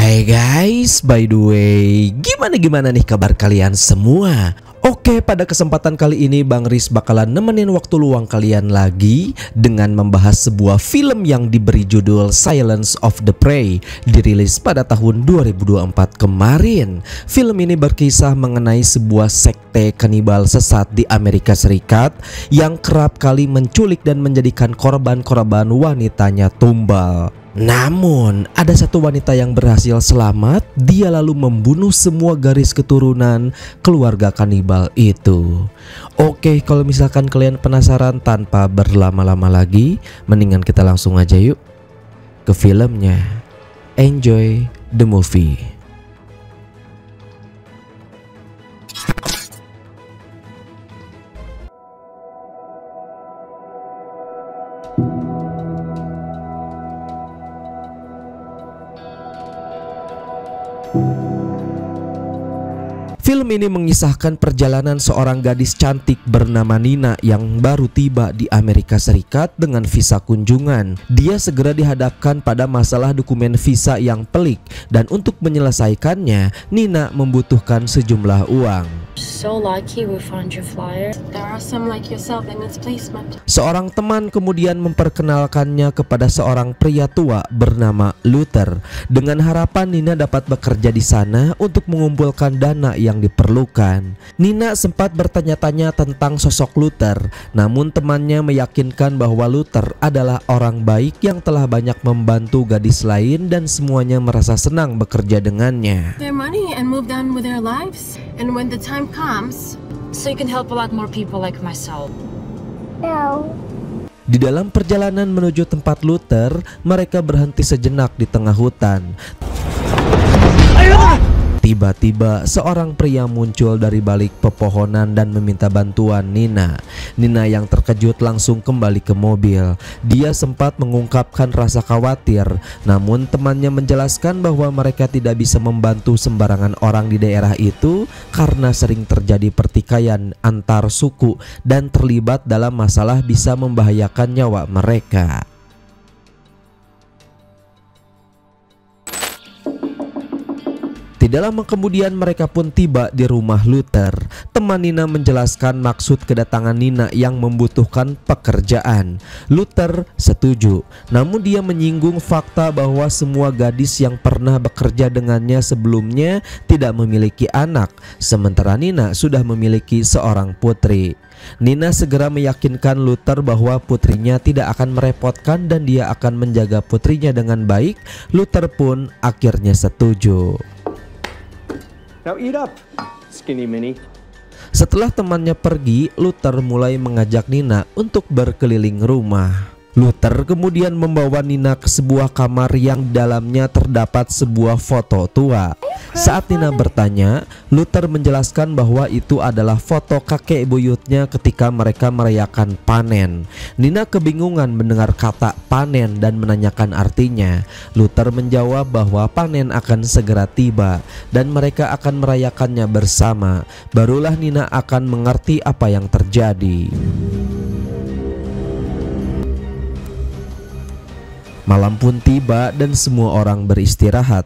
Hai guys, by the way, gimana nih kabar kalian semua? Oke, pada kesempatan kali ini Bang Riz bakalan nemenin waktu luang kalian lagi dengan membahas sebuah film yang diberi judul Silence of the Prey, dirilis pada tahun 2024 kemarin. Film ini berkisah mengenai sebuah sekte kanibal sesat di Amerika Serikat yang kerap kali menculik dan menjadikan korban-korban wanitanya tumbal. Namun, ada satu wanita yang berhasil selamat. Dia lalu membunuh semua garis keturunan keluarga kanibal itu. Oke, kalau misalkan kalian penasaran, tanpa berlama-lama lagi, mendingan kita langsung aja yuk ke filmnya. Enjoy the movie. Film ini mengisahkan perjalanan seorang gadis cantik bernama Nina yang baru tiba di Amerika Serikat dengan visa kunjungan. Dia segera dihadapkan pada masalah dokumen visa yang pelik, dan untuk menyelesaikannya, Nina membutuhkan sejumlah uang. So lucky we found your flyer. There are some like yourself that needs placement. Seorang teman kemudian memperkenalkannya kepada seorang pria tua bernama Luther, dengan harapan Nina dapat bekerja di sana untuk mengumpulkan dana yang diperlukan. Nina sempat bertanya-tanya tentang sosok Luther, namun temannya meyakinkan bahwa Luther adalah orang baik yang telah banyak membantu gadis lain dan semuanya merasa senang bekerja dengannya. Their money and move on with their lives. And when the time comes, so you can help a lot more people like myself. Di dalam perjalanan menuju tempat Luther, mereka berhenti sejenak di tengah hutan. Tiba-tiba seorang pria muncul dari balik pepohonan dan meminta bantuan Nina. Nina yang terkejut langsung kembali ke mobil. Dia sempat mengungkapkan rasa khawatir, namun temannya menjelaskan bahwa mereka tidak bisa membantu sembarangan orang di daerah itu karena sering terjadi pertikaian antar suku dan terlibat dalam masalah bisa membahayakan nyawa mereka. Tidak lama kemudian mereka pun tiba di rumah Luther. Teman Nina menjelaskan maksud kedatangan Nina yang membutuhkan pekerjaan. Luther setuju, namun dia menyinggung fakta bahwa semua gadis yang pernah bekerja dengannya sebelumnya tidak memiliki anak, sementara Nina sudah memiliki seorang putri. Nina segera meyakinkan Luther bahwa putrinya tidak akan merepotkan dan dia akan menjaga putrinya dengan baik. Luther pun akhirnya setuju. Now eat up, skinny mini. Setelah temannya pergi, Luther mulai mengajak Nina untuk berkeliling rumah. Luther kemudian membawa Nina ke sebuah kamar yang di dalamnya terdapat sebuah foto tua. Saat Nina bertanya, Luther menjelaskan bahwa itu adalah foto kakek buyutnya ketika mereka merayakan panen. Nina kebingungan mendengar kata panen dan menanyakan artinya. Luther menjawab bahwa panen akan segera tiba dan mereka akan merayakannya bersama. Barulah Nina akan mengerti apa yang terjadi. Malam pun tiba dan semua orang beristirahat.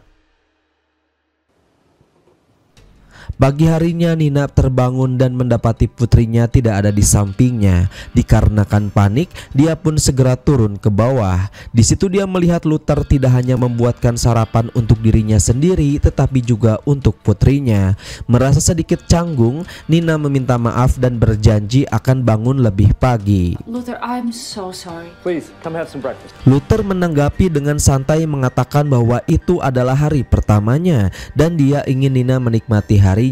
Pagi harinya Nina terbangun dan mendapati putrinya tidak ada di sampingnya. Dikarenakan panik, dia pun segera turun ke bawah. Di situ dia melihat Luther tidak hanya membuatkan sarapan untuk dirinya sendiri, tetapi juga untuk putrinya. Merasa sedikit canggung, Nina meminta maaf dan berjanji akan bangun lebih pagi. Luther, I'm so sorry. Please, come have some breakfast. Luther menanggapi dengan santai mengatakan bahwa itu adalah hari pertamanya dan dia ingin Nina menikmati harinya.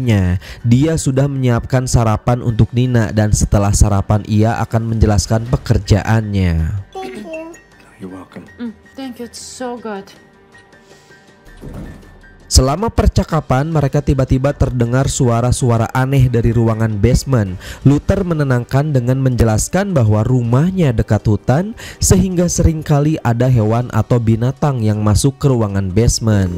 Dia sudah menyiapkan sarapan untuk Nina dan setelah sarapan ia akan menjelaskan pekerjaannya. You're welcome. Thank you, it's so good. Selama percakapan mereka tiba-tiba terdengar suara-suara aneh dari ruangan basement. Luther menenangkan dengan menjelaskan bahwa rumahnya dekat hutan sehingga seringkali ada hewan atau binatang yang masuk ke ruangan basement.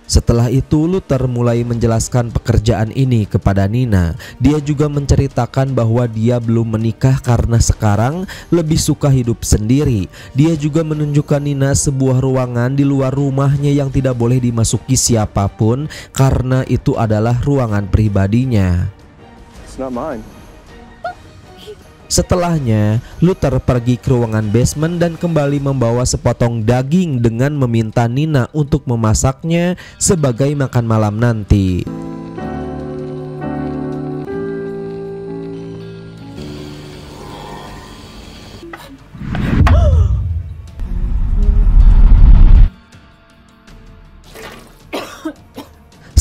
Setelah itu Luther mulai menjelaskan pekerjaan ini kepada Nina. Dia juga menceritakan bahwa dia belum menikah karena sekarang lebih suka hidup sendiri. Dia juga menunjukkan Nina sebuah ruangan di luar rumahnya yang tidak boleh dimasuki siapapun karena itu adalah ruangan pribadinya. It's not mine. Setelahnya, Luther pergi ke ruangan basement dan kembali membawa sepotong daging dengan meminta Nina untuk memasaknya sebagai makan malam nanti.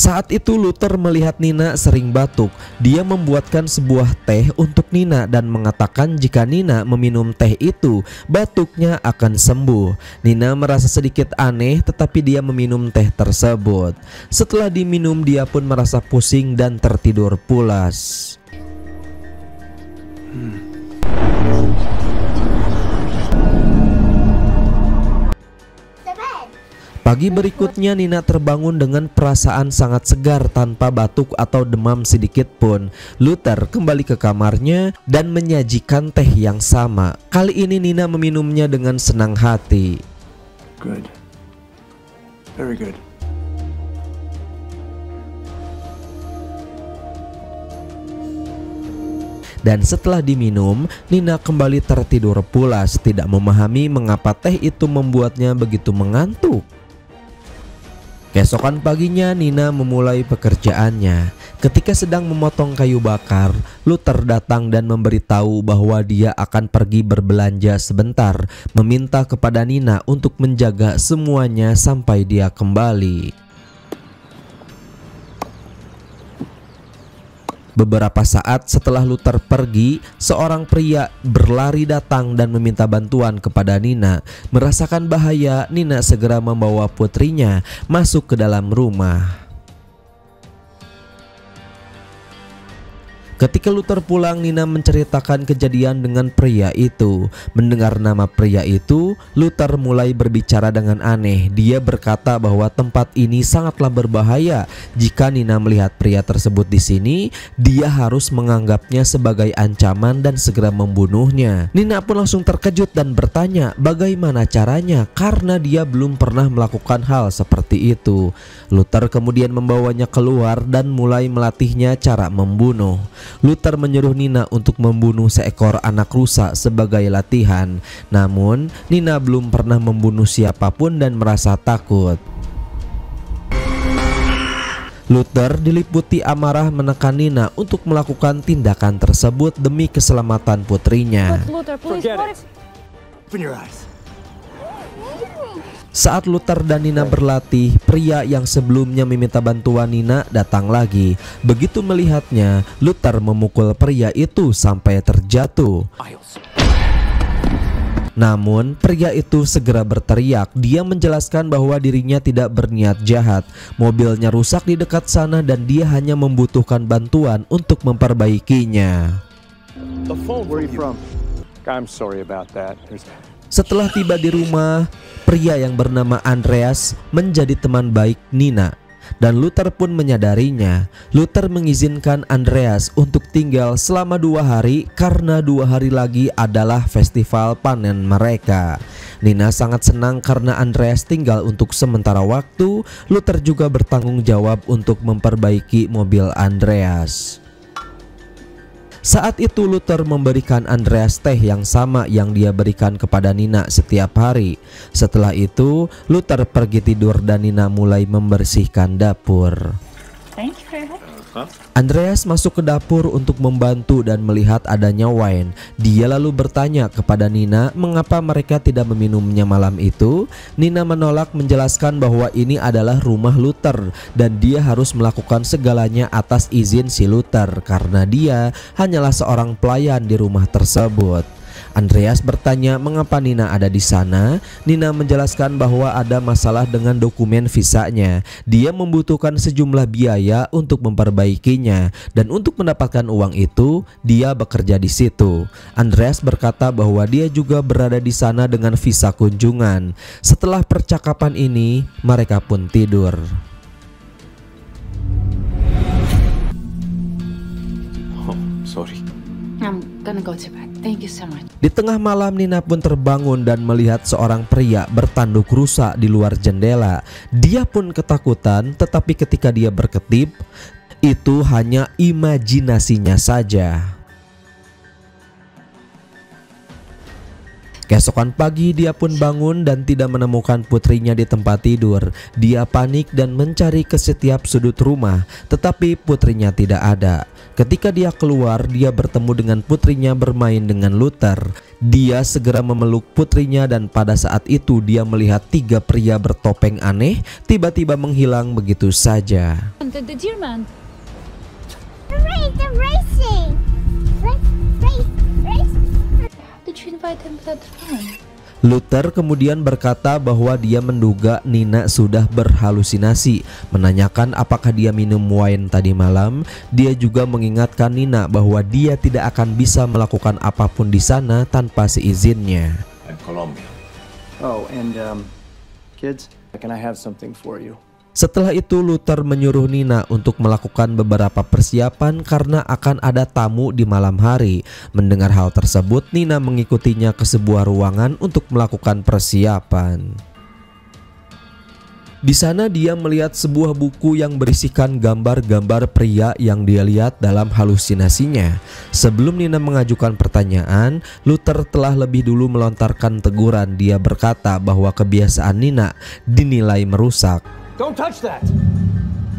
Saat itu Luther melihat Nina sering batuk. Dia membuatkan sebuah teh untuk Nina dan mengatakan jika Nina meminum teh itu, batuknya akan sembuh. Nina merasa sedikit aneh tetapi dia meminum teh tersebut. Setelah diminum dia pun merasa pusing dan tertidur pulas. Pagi berikutnya Nina terbangun dengan perasaan sangat segar tanpa batuk atau demam sedikit pun. Luther kembali ke kamarnya dan menyajikan teh yang sama. Kali ini Nina meminumnya dengan senang hati. Good. Very good. Dan setelah diminum, Nina kembali tertidur pulas, tidak memahami mengapa teh itu membuatnya begitu mengantuk. Keesokan paginya Nina memulai pekerjaannya. Ketika sedang memotong kayu bakar, Luther datang dan memberitahu bahwa dia akan pergi berbelanja sebentar, meminta kepada Nina untuk menjaga semuanya sampai dia kembali. Beberapa saat setelah Luther pergi, seorang pria berlari datang dan meminta bantuan kepada Nina. Merasakan bahaya, Nina segera membawa putrinya masuk ke dalam rumah. Ketika Luther pulang, Nina menceritakan kejadian dengan pria itu. Mendengar nama pria itu, Luther mulai berbicara dengan aneh. Dia berkata bahwa tempat ini sangatlah berbahaya. Jika Nina melihat pria tersebut di sini, dia harus menganggapnya sebagai ancaman dan segera membunuhnya. Nina pun langsung terkejut dan bertanya bagaimana caranya karena dia belum pernah melakukan hal seperti itu. Luther kemudian membawanya keluar dan mulai melatihnya cara membunuh. Luther menyuruh Nina untuk membunuh seekor anak rusa sebagai latihan. Namun Nina belum pernah membunuh siapapun dan merasa takut. Luther diliputi amarah menekan Nina untuk melakukan tindakan tersebut demi keselamatan putrinya. Luther, please, Forget it. Open your eyes. Saat Luther dan Nina berlatih, pria yang sebelumnya meminta bantuan Nina datang lagi. Begitu melihatnya, Luther memukul pria itu sampai terjatuh. Namun pria itu segera berteriak. Dia menjelaskan bahwa dirinya tidak berniat jahat. Mobilnya rusak di dekat sana dan dia hanya membutuhkan bantuan untuk memperbaikinya. The phone. Where are you from? I'm sorry about that. Setelah tiba di rumah, pria yang bernama Andreas menjadi teman baik Nina dan Luther pun menyadarinya. Luther mengizinkan Andreas untuk tinggal selama 2 hari karena 2 hari lagi adalah festival panen mereka. Nina sangat senang karena Andreas tinggal untuk sementara waktu. Luther juga bertanggung jawab untuk memperbaiki mobil Andreas. Saat itu Luther memberikan Andreas teh yang sama yang dia berikan kepada Nina setiap hari. Setelah itu Luther pergi tidur dan Nina mulai membersihkan dapur. Thank you for your help. Andreas masuk ke dapur untuk membantu dan melihat adanya wine. Dia lalu bertanya kepada Nina mengapa mereka tidak meminumnya malam itu. Nina menolak, menjelaskan bahwa ini adalah rumah Luther dan dia harus melakukan segalanya atas izin si Luther karena dia hanyalah seorang pelayan di rumah tersebut. Andreas bertanya mengapa Nina ada di sana. Nina menjelaskan bahwa ada masalah dengan dokumen visanya. Dia membutuhkan sejumlah biaya untuk memperbaikinya dan untuk mendapatkan uang itu dia bekerja di situ. Andreas berkata bahwa dia juga berada di sana dengan visa kunjungan. Setelah percakapan ini, mereka pun tidur. sorry. I'm gonna go to bed. Thank you so much. Di tengah malam Nina pun terbangun dan melihat seorang pria bertanduk rusa di luar jendela. Dia pun ketakutan, tetapi ketika dia berkedip, itu hanya imajinasinya saja. Keesokan pagi dia pun bangun dan tidak menemukan putrinya di tempat tidur. Dia panik dan mencari ke setiap sudut rumah, tetapi putrinya tidak ada. Ketika dia keluar, dia bertemu dengan putrinya bermain dengan Luther. Dia segera memeluk putrinya dan pada saat itu dia melihat 3 pria bertopeng aneh tiba-tiba menghilang begitu saja. The dear man. The racing! Race! Did you invite him to that farm? Luther kemudian berkata bahwa dia menduga Nina sudah berhalusinasi. Menanyakan apakah dia minum wine tadi malam. Dia juga mengingatkan Nina bahwa dia tidak akan bisa melakukan apapun di sana tanpa seizinnya. I'm Colombian. Oh, and, kids, can I have something for you? Setelah itu Luther menyuruh Nina untuk melakukan beberapa persiapan karena akan ada tamu di malam hari. Mendengar hal tersebut, Nina mengikutinya ke sebuah ruangan untuk melakukan persiapan. Di sana dia melihat sebuah buku yang berisikan gambar-gambar pria yang dia lihat dalam halusinasinya. Sebelum Nina mengajukan pertanyaan, Luther telah lebih dulu melontarkan teguran. Dia berkata bahwa kebiasaan Nina dinilai merusak. Don't touch that!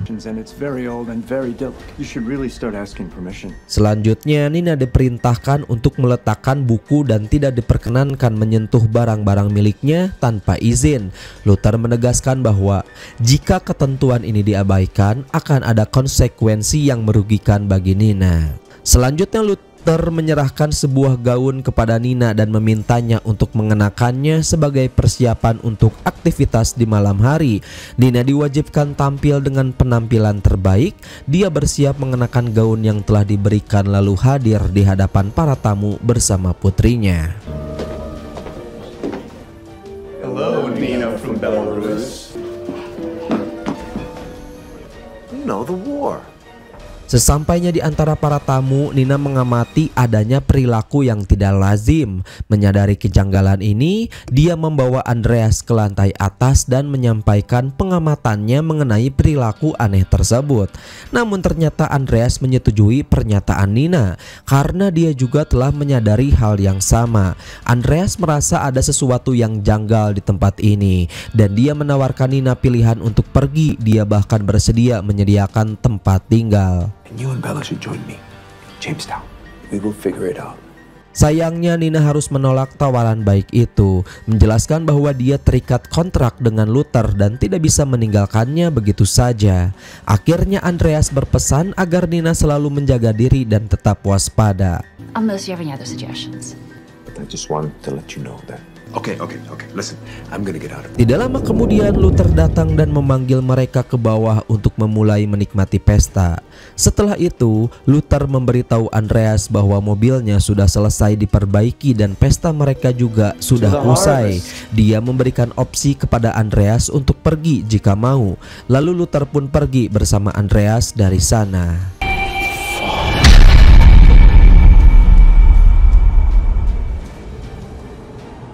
And it's very old and very delicate. You should really start asking permission. Selanjutnya Nina diperintahkan untuk meletakkan buku dan tidak diperkenankan menyentuh barang-barang miliknya tanpa izin. Luther menegaskan bahwa jika ketentuan ini diabaikan akan ada konsekuensi yang merugikan bagi Nina. Selanjutnya Luther menyerahkan sebuah gaun kepada Nina dan memintanya untuk mengenakannya sebagai persiapan untuk aktivitas di malam hari. Nina diwajibkan tampil dengan penampilan terbaik. Dia bersiap mengenakan gaun yang telah diberikan lalu hadir di hadapan para tamu bersama putrinya. Hello, Nina from Belarus. You know the war. Sesampainya di antara para tamu, Nina mengamati adanya perilaku yang tidak lazim. Menyadari kejanggalan ini, dia membawa Andreas ke lantai atas dan menyampaikan pengamatannya mengenai perilaku aneh tersebut. Namun ternyata Andreas menyetujui pernyataan Nina karena dia juga telah menyadari hal yang sama. Andreas merasa ada sesuatu yang janggal di tempat ini dan dia menawarkan Nina pilihan untuk pergi. Dia bahkan bersedia menyediakan tempat tinggal. And you and Bella should join me. Jamestown. We will figure it out. Sayangnya Nina harus menolak tawaran baik itu, menjelaskan bahwa dia terikat kontrak dengan Luther dan tidak bisa meninggalkannya begitu saja. Akhirnya Andreas berpesan agar Nina selalu menjaga diri dan tetap waspada. Unless you have any other suggestions. But I just want to let you know that. Okay. Listen, I'm gonna get out of here. Tidak lama kemudian Luther datang dan memanggil mereka ke bawah untuk memulai menikmati pesta. Setelah itu Luther memberitahu Andreas bahwa mobilnya sudah selesai diperbaiki dan pesta mereka juga sudah usai. Dia memberikan opsi kepada Andreas untuk pergi jika mau. Lalu Luther pun pergi bersama Andreas dari sana.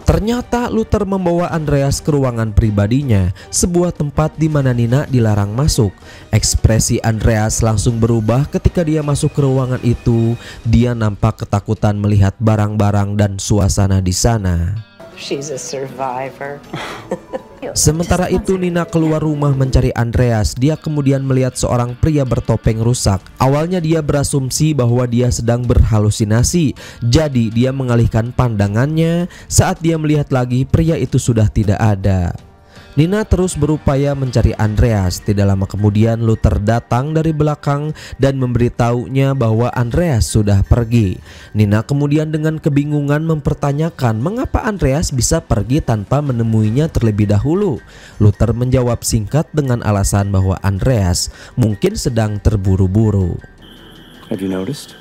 Ternyata Luther membawa Andreas ke ruangan pribadinya, sebuah tempat di mana Nina dilarang masuk. Ekspresi Andreas langsung berubah ketika dia masuk ke ruangan itu. Dia nampak ketakutan melihat barang-barang dan suasana di sana. She's a survivor. Sementara itu Nina keluar rumah mencari Andreas. Dia kemudian melihat seorang pria bertopeng rusak. Awalnya dia berasumsi bahwa dia sedang berhalusinasi. Jadi dia mengalihkan pandangannya. Saat dia melihat lagi, pria itu sudah tidak ada. Nina terus berupaya mencari Andreas. Tidak lama kemudian Luther datang dari belakang dan memberitahunya bahwa Andreas sudah pergi. Nina kemudian dengan kebingungan mempertanyakan mengapa Andreas bisa pergi tanpa menemuinya terlebih dahulu. Luther menjawab singkat dengan alasan bahwa Andreas mungkin sedang terburu-buru. Have you noticed?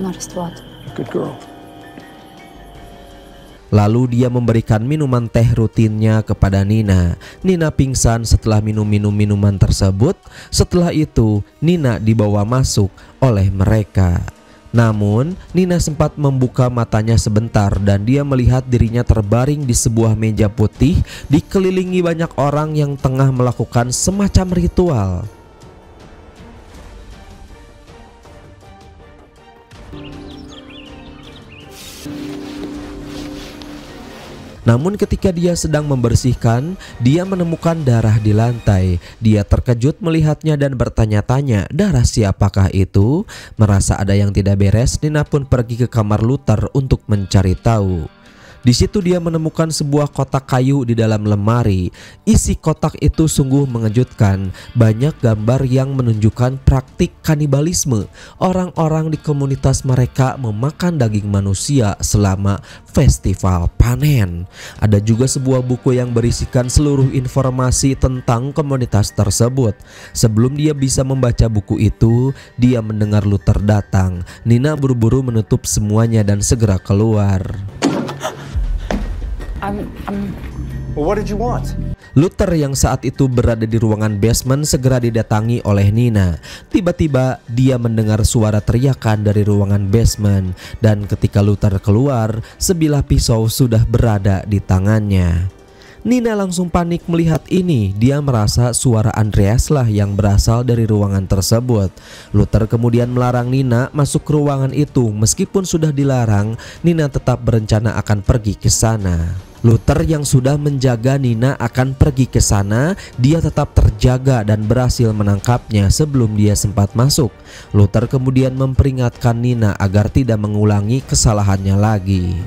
Noticed what? Good girl. Lalu dia memberikan minuman teh rutinnya kepada Nina. Nina pingsan setelah minum minuman tersebut. Setelah itu Nina dibawa masuk oleh mereka. Namun, Nina sempat membuka matanya sebentar dan dia melihat dirinya terbaring di sebuah meja putih dikelilingi banyak orang yang tengah melakukan semacam ritual. Namun ketika dia sedang membersihkan, dia menemukan darah di lantai. Dia terkejut melihatnya dan bertanya-tanya, darah siapakah itu? Merasa ada yang tidak beres, Nina pun pergi ke kamar Luther untuk mencari tahu. Di situ dia menemukan sebuah kotak kayu di dalam lemari. Isi kotak itu sungguh mengejutkan. Banyak gambar yang menunjukkan praktik kanibalisme. Orang-orang di komunitas mereka memakan daging manusia selama festival panen. Ada juga sebuah buku yang berisikan seluruh informasi tentang komunitas tersebut. Sebelum dia bisa membaca buku itu, dia mendengar Luther datang. Nina buru-buru menutup semuanya dan segera keluar. Well, what did you want? Luther yang saat itu berada di ruangan basement segera didatangi oleh Nina. Tiba-tiba dia mendengar suara teriakan dari ruangan basement, dan ketika Luther keluar, sebilah pisau sudah berada di tangannya. Nina langsung panik melihat ini. Dia merasa suara Andreas lah yang berasal dari ruangan tersebut. Luther kemudian melarang Nina masuk ke ruangan itu. Meskipun sudah dilarang, Nina tetap berencana akan pergi ke sana. Luther yang sudah menjaga Nina akan pergi ke sana, dia tetap terjaga dan berhasil menangkapnya sebelum dia sempat masuk. Luther kemudian memperingatkan Nina agar tidak mengulangi kesalahannya lagi.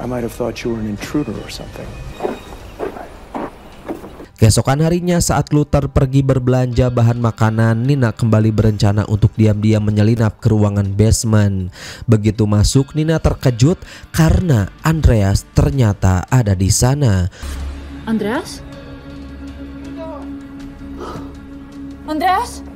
I might have thought you were an intruder or something. Keesokan harinya saat Luther pergi berbelanja bahan makanan, Nina kembali berencana untuk diam-diam menyelinap ke ruangan basement. Begitu masuk, Nina terkejut karena Andreas ternyata ada di sana. Andreas? Andreas?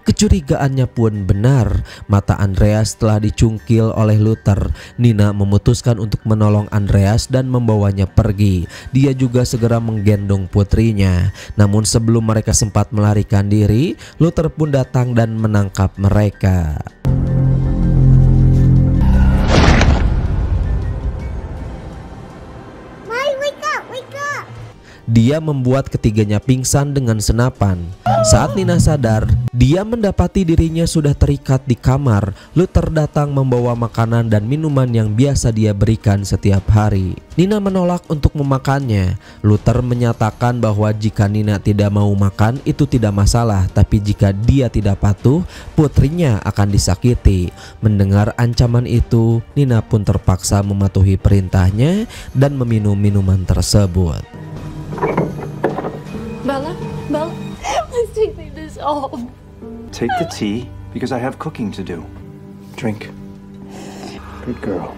Kecurigaannya pun benar. Mata Andreas telah dicungkil oleh Luther. Nina memutuskan untuk menolong Andreas dan membawanya pergi. Dia juga segera menggendong putrinya. Namun sebelum mereka sempat melarikan diri, Luther pun datang dan menangkap mereka. Dia membuat ketiganya pingsan dengan senapan. Saat Nina sadar, dia mendapati dirinya sudah terikat di kamar. Luther datang membawa makanan dan minuman yang biasa dia berikan setiap hari. Nina menolak untuk memakannya. Luther menyatakan bahwa jika Nina tidak mau makan itu tidak masalah, tapi jika dia tidak patuh, putrinya akan disakiti. Mendengar ancaman itu, Nina pun terpaksa mematuhi perintahnya dan meminum minuman tersebut. Bella? Please take me this off. Take the tea, because I have cooking to do. Drink. Good girl.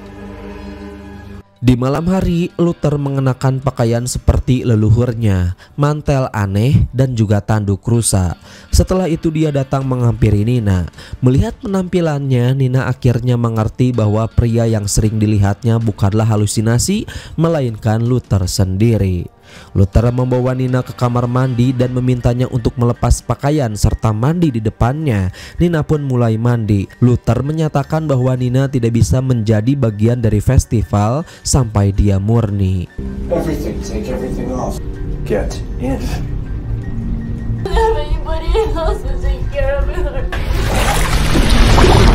Di malam hari, Luther mengenakan pakaian seperti leluhurnya, mantel aneh dan juga tanduk rusa. Setelah itu dia datang menghampiri Nina. Melihat penampilannya, Nina akhirnya mengerti bahwa pria yang sering dilihatnya bukanlah halusinasi, melainkan Luther sendiri. Luther membawa Nina ke kamar mandi dan memintanya untuk melepas pakaian serta mandi di depannya. Nina pun mulai mandi. Luther menyatakan bahwa Nina tidak bisa menjadi bagian dari festival sampai dia murni. Everything. Take everything off. Get in. Anybody else to take care of her?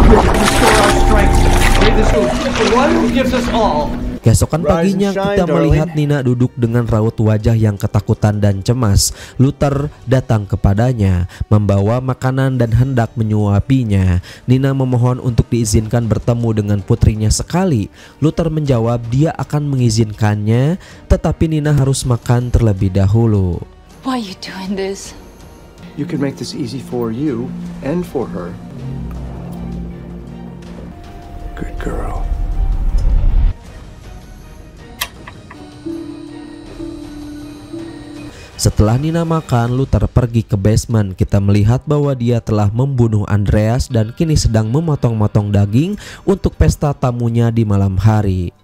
Restore our strength. May this go. The one who gives us all. Keesokan paginya kita melihat Nina duduk dengan raut wajah yang ketakutan dan cemas. Luther datang kepadanya, membawa makanan dan hendak menyuapinya. Nina memohon untuk diizinkan bertemu dengan putrinya sekali. Luther menjawab dia akan mengizinkannya, tetapi Nina harus makan terlebih dahulu. Why are you doing this? You can make this easy for you and for her. Good girl. Setelah Nina makan, Luther pergi ke basement. Kita melihat bahwa dia telah membunuh Andreas dan kini sedang memotong-motong daging untuk pesta tamunya di malam hari.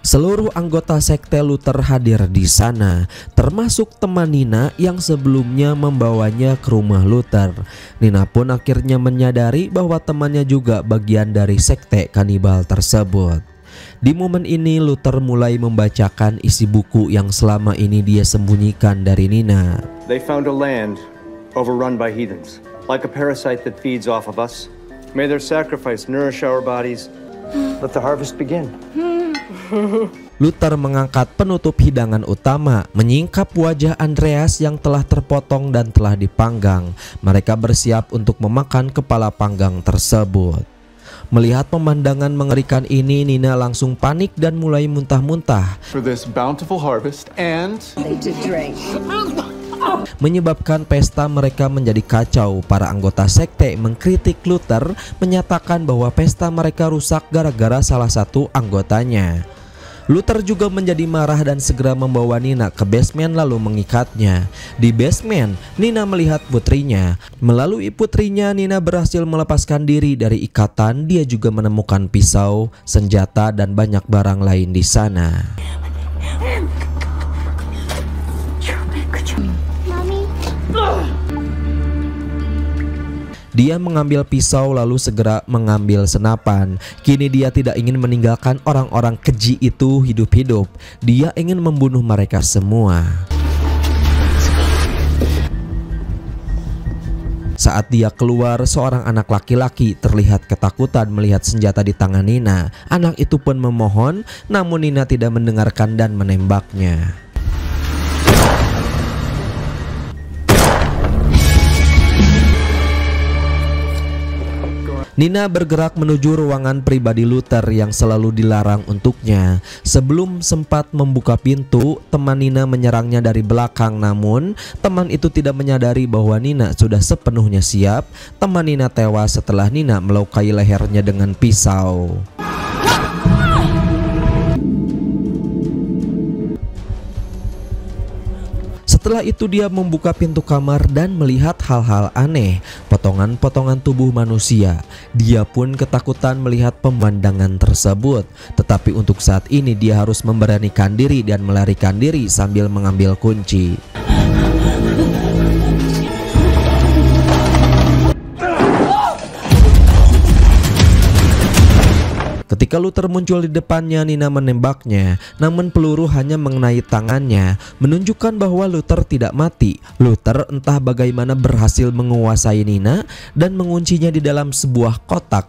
Seluruh anggota sekte Luther hadir di sana, termasuk teman Nina yang sebelumnya membawanya ke rumah Luther. Nina pun akhirnya menyadari bahwa temannya juga bagian dari sekte kanibal tersebut. Di momen ini Luther mulai membacakan isi buku yang selama ini dia sembunyikan dari Nina. They found a land overrun by heathens, like a parasite that feeds off of us. May their sacrifice nourish our bodies. Let the harvest begin. Luther mengangkat penutup hidangan utama, menyingkap wajah Andreas yang telah terpotong dan telah dipanggang. Mereka bersiap untuk memakan kepala panggang tersebut. Melihat pemandangan mengerikan ini, Nina langsung panik dan mulai muntah-muntah. For this bountiful harvest and Menyebabkan pesta mereka menjadi kacau. Para anggota sekte mengkritik Luther, menyatakan bahwa pesta mereka rusak gara-gara salah satu anggotanya. Luther juga menjadi marah dan segera membawa Nina ke basement lalu mengikatnya. Di basement, Nina melihat putrinya. Melalui putrinya, Nina berhasil melepaskan diri dari ikatan. Dia juga menemukan pisau, senjata, dan banyak barang lain di sana. Dia mengambil pisau lalu segera mengambil senapan. Kini dia tidak ingin meninggalkan orang-orang keji itu hidup-hidup. Dia ingin membunuh mereka semua. Saat dia keluar, seorang anak laki-laki terlihat ketakutan melihat senjata di tangan Nina. Anak itu pun memohon, namun Nina tidak mendengarkan dan menembaknya. Nina bergerak menuju ruangan pribadi Luther yang selalu dilarang untuknya. Sebelum sempat membuka pintu, teman Nina menyerangnya dari belakang, namun teman itu tidak menyadari bahwa Nina sudah sepenuhnya siap. Teman Nina tewas setelah Nina melukai lehernya dengan pisau. Setelah itu dia membuka pintu kamar dan melihat hal-hal aneh, potongan-potongan tubuh manusia. Dia pun ketakutan melihat pemandangan tersebut. Tetapi untuk saat ini dia harus memberanikan diri dan melarikan diri sambil mengambil kunci. Ketika Luther muncul di depannya, Nina menembaknya, namun peluru hanya mengenai tangannya, menunjukkan bahwa Luther tidak mati. Luther entah bagaimana berhasil menguasai Nina dan menguncinya di dalam sebuah kotak.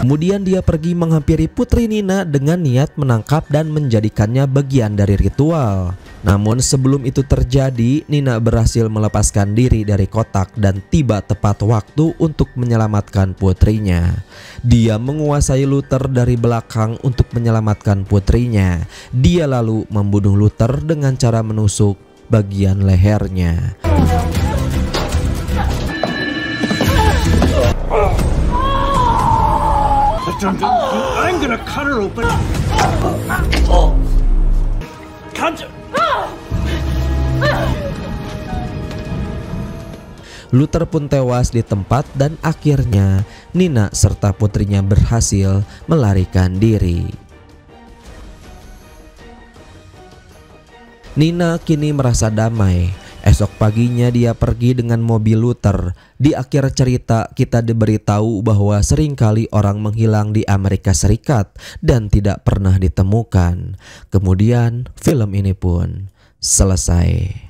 Kemudian dia pergi menghampiri putri Nina dengan niat menangkap dan menjadikannya bagian dari ritual. Namun sebelum itu terjadi, Nina berhasil melepaskan diri dari kotak dan tiba tepat waktu untuk menyelamatkan putrinya. Dia menguasai Luther dari belakang untuk menyelamatkan putrinya. Dia lalu membunuh Luther dengan cara menusuk bagian lehernya. I'm gonna cut her open. Luther pun tewas di tempat dan akhirnya Nina serta putrinya berhasil melarikan diri. Nina kini merasa damai. Esok paginya dia pergi dengan mobil Luther. Di akhir cerita kita diberitahu bahwa seringkali orang menghilang di Amerika Serikat dan tidak pernah ditemukan. Kemudian film ini pun selesai.